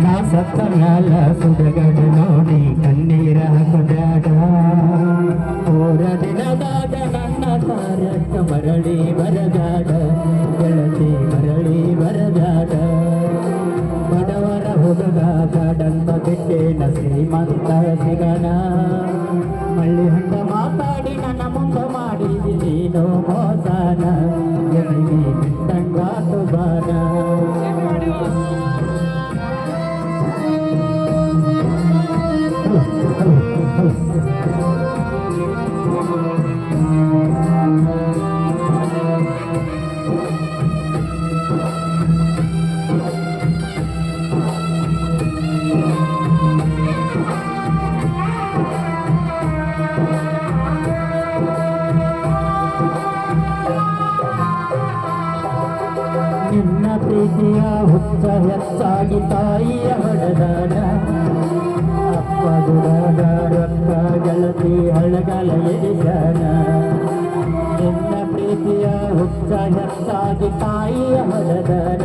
ನಾ ಸತ್ತ ಮ್ಯಾಲ ಸುಡಗಡ ನೋಡಿ ಕಣ್ಣೀರ ಹಾಕಬೇಡ ಪೂರ ದಿನದಾಗ ನನ್ನ ಕಾರ್ಯಕ್ಕೆ ಮರಳಿ ಬರಬೇಡ ಗೆಳತಿ ಮರಳಿ ಬರಬೇಡ ಬಡವರ ಹುಡುಗ ಬೇಡಂತ ಬಿಟ್ಟೇನ ಶ್ರೀಮಂತ ಸಿಗಣ ಮಳ್ಳಿ ಹಂಗ ಮಾತಾಡಿ ನನ್ನ ಮುಂದೆ ಮಾಡಿದಿ ನೀನು ಮೋಸನ ಗೆಳತಿ ಬಿಟ್ಟಂಗಾತು ಬಾನ ನಿನ್ನ ಪ್ರೀತಿಯ ಹುಚ್ಚ ಹೆಚ್ಚಾಗಿ ತಾಯಿಯ ಹೊಡೆದಾಡ ಅಪ್ಪ ದುಡದ ರೊಕ್ಕ ಗೆಳತಿ ಹಳಗಲ ಎಡಿಸಣ ನಿನ್ನ ಪ್ರೀತಿಯ ಹುಚ್ಚ ಹೆಚ್ಚಾಗಿ ತಾಯಿಯ ಹೊಡೆದಾಡ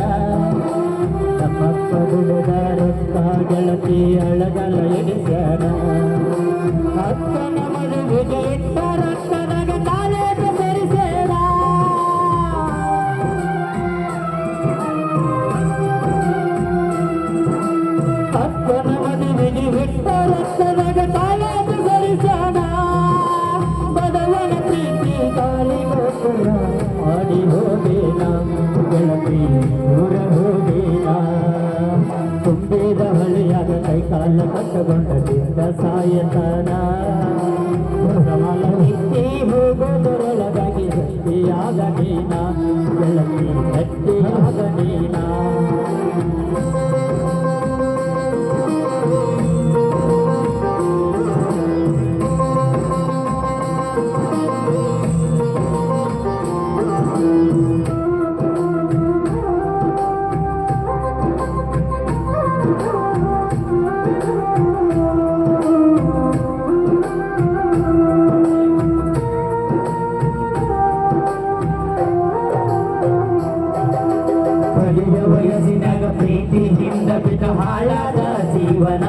ನಮ್ಮಪ್ಪ ದುಡದ ರೊಕ್ಕ ಗೆಳತಿ ಹಳಗಲ ಎಡಿಸಣ ಅಕ್ಕನ ಮದುವೆಗೆ ಇಟ್ಟ ರೊಕ್ಕದಾಗ ಕಾಲೇಜು ಸೇರಿಸೇಡ ಅಕ್ಕನ ಮದುವೆಗೆ ಇಟ್ಟ ರೊಕ್ಕದಾಗ ಕಾಲೇಜು ಸೇರಿಸೋಣ ಬಡವನ ಪ್ರೀತಿ ಗಾಳಿ ಗೋಪುರ ಮಾಡಿ ಹೋಗೇನ ಗೆಳತಿ ದೂರ ಹೋಗೇನ ತುಂಬಿದ ಹೊಳೆಯಾಗ ಕೈಕಾಲ ಕಟ್ಟಗೊಂಡಿದ್ದ ಸಾಯತನ ಮಲ ನಿತ್ತಿ ಹೋಗೋದರೊಳಗಾಗಿ ಗಟ್ಟಿಯಾಗ ನೀನ ಗೆಳತಿ ಗಟ್ಟಿಯಾಗ ನೀನ ವಯಸ್ಸಿನಾಗ ಪ್ರೀತಿಯಿಂದ ಬಿಟ್ಟು ಹಾಳಾದ ಜೀವನ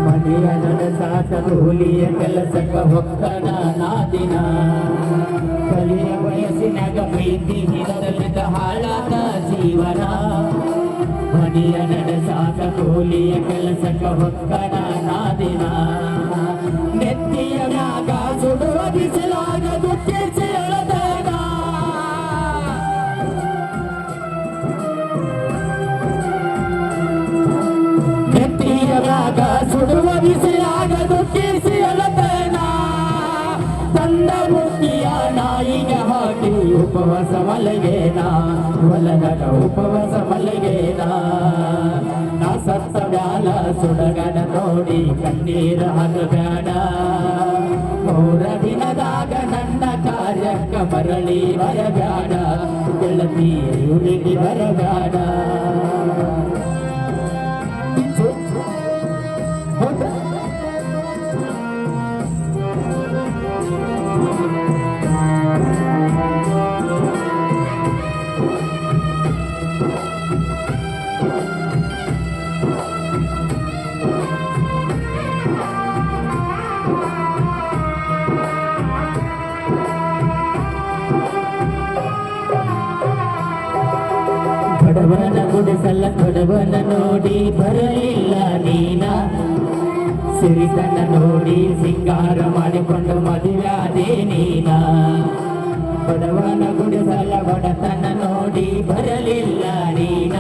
ಮನೆಯ ನಡೆಸಾಟ ಕೂಲಿಯ ಕೆಲಸಕ್ಕ ಹೊಕ್ಕನ ನಾದಿನ ಕಲಿಯ ವಯಸ್ಸಿನಾಗ ಪ್ರೀತಿಯಿಂದ ಬಿಟ್ಟು ಹಾಳಾದ ಜೀವನ ಮನೆಯ ನಡೆಸಾಟ ಕೂಲಿಯ ಕೆಲಸಕ್ಕ ಹೊಕ್ಕನ ನಾದಿನ ನೆತ್ತಿಯ ಮ್ಯಾಗ ಸುಡುವ ಬಿಸಿಲಾಗ ದುಃಖಿಸಿ ಎಳದನ ನೆತ್ತಿಯರಾಗ ಸುಡುವ ಬಿಸಿಲಾಗ ದುಃಖಿಸಿ ಅಳತನ ತಂದ ಮುಕ್ತಿಯ ನಾಯಿಗೆ ಹಾಕಿ ಉಪವಾಸ ಮಲಗೇನ ಹೊಲದಾಗ ಉಪವಾಸ ಮಲಗೇನ ನಾ ಸತ್ತ ಮ್ಯಾಲ ಸುಡಗನ ನೋಡಿ ಕಣ್ಣೀರ ಹಾಕಬೇಡ ಮೂರ ದಿನದಾಗ ನನ್ನ ಕಾರ್ಯಕ್ಕ ಮರಳಿ ಬರಬೇಡ ಗೆಳತಿ ಉಳಿದಿ ಬರಬೇಡ ಬಡವನ ಗುಡಿಸಲ್ಲ ಬಡವನ ನೋಡಿ ಬರಲಿಲ್ಲ ನೀನ ಸಿರಿತನ ನೋಡಿ ಸಿಂಗಾರ ಮಾಡಿಕೊಂಡು ಮದುವೆಯಾದೆ ನೀನ ಬಡವನ ಗುಡಿಸಲ್ಲ ಬಡತನ ನೋಡಿ ಬರಲಿಲ್ಲ ನೀನ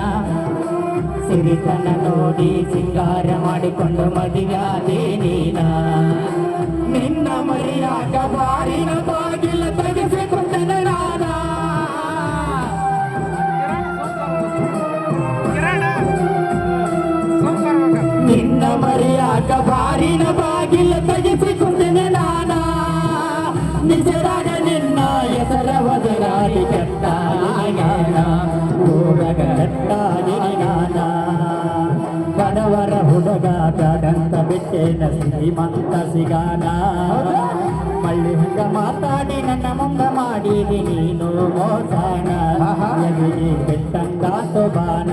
ಸಿರಿತನ ನೋಡಿ ಸಿಂಗಾರ ಮಾಡಿಕೊಂಡು ಮದುವೆಯಾದೆ ನೀನ ನಿನ್ನ ಮರಿಯಾಗ ಬಾರಿನ ಬಾಗಿಲ ತೆಗೆಸಿಕೊಂಡನ ನಾನ ನಿನ್ನ ಮರೆಯಾಗ ಬಾರಿನ ಬಾಗಿಲ ತೆಗೆಸಿಕೊಂಡನೆ ನಾನ ನಿಜರಾಗ ನಿನ್ನ ಹೆಸರ ಒದರಾಡಿ ಕೆಟ್ಟ ಊರಗ ಪೆಟ್ಟಾಗಿನಿ ನಾನ ಬಡವರ ಹುಡುಗ ಬ್ಯಾಡಂತ ಬಿಟ್ಟೇನ ಶ್ರೀಮಂತ ಸಿಗಾನ ಮಳ್ಳಿ ಹಂಗ ಮಾತಾಡಿ ನನ್ನ ಮುಂದ ಮಾಡಿದಿ ನೀನು ಮೋಸಾನ ಎದುರಿ ಬಿಟ್ಟಂಗಾತು ಬಾನ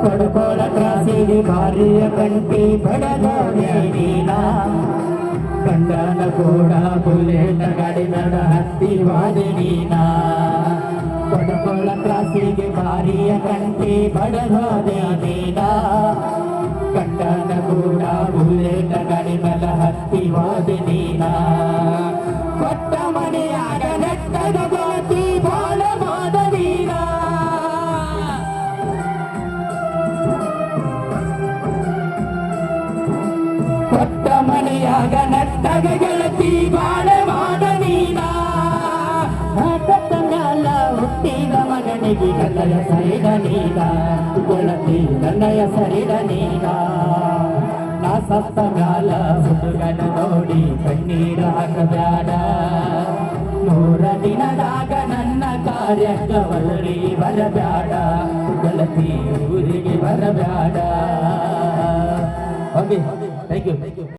ಪಡ್ಕೋಳ ಕ್ರಾಸಿಗೆ ಭಾರಿಯ ಕಂಟಿ ಬಡದೋನೆ ನೀನ ಗಂಡನ ಕೂಡ ಬುಲೆಟ್ ಗಾಡಿ ನಡ ಹತ್ತಿ ವಾದೆ ನೀನ ಪಡ್ಕೋಳ ಕ್ರಾಸಿಗೆ ಭಾರಿಯ ಕಂಟಿ ಬಡದೋದೆ ನೀನ ಗಂಡನ ಕೂಡ ಬುಲೆಟ್ ಗಾಡಿ ನಡ ಹತ್ತಿ ವಾದೆ ನೀನ ಕೊಟ್ಟ ಮನೆಯಾಗ ನೆಟ್ಟದ ಗೋತಿ ಬಾಳ ಮಾದ ನೀನ ಕೊಟ್ಟ ಮನೆಯಾಗ ನಟ್ಟಗ ಗೆಳತಿ ಬಾಳೆ ಮಾಡ ನೀನ ಕೊಟ್ಟ ಮ್ಯಾಲ ಹುಟ್ಟಿದ ಮಗನಿಗೆ ಗಲ್ಲಯ ಸರಿದ ನೀನ ಗೆಳತಿ ಗಲ್ಲಯ ಸರಿದ ನೀನ ನಾ ಸತ್ತ ಮ್ಯಾಲ ಹುಡುಗನ ನೋಡಿ ಕಣ್ಣೀರ ಹಾಕಬ್ಯಾಡ 3 ದಿನದಾಗ ನನ್ನ ಕಾರ್ಯಕ್ಕ ಹೊರಡಿ ಬರಬ್ಯಾಡ ಗೆಳತಿ ಊರಿಗೆ ಬರಬ್ಯಾಡ. Okay, thank you.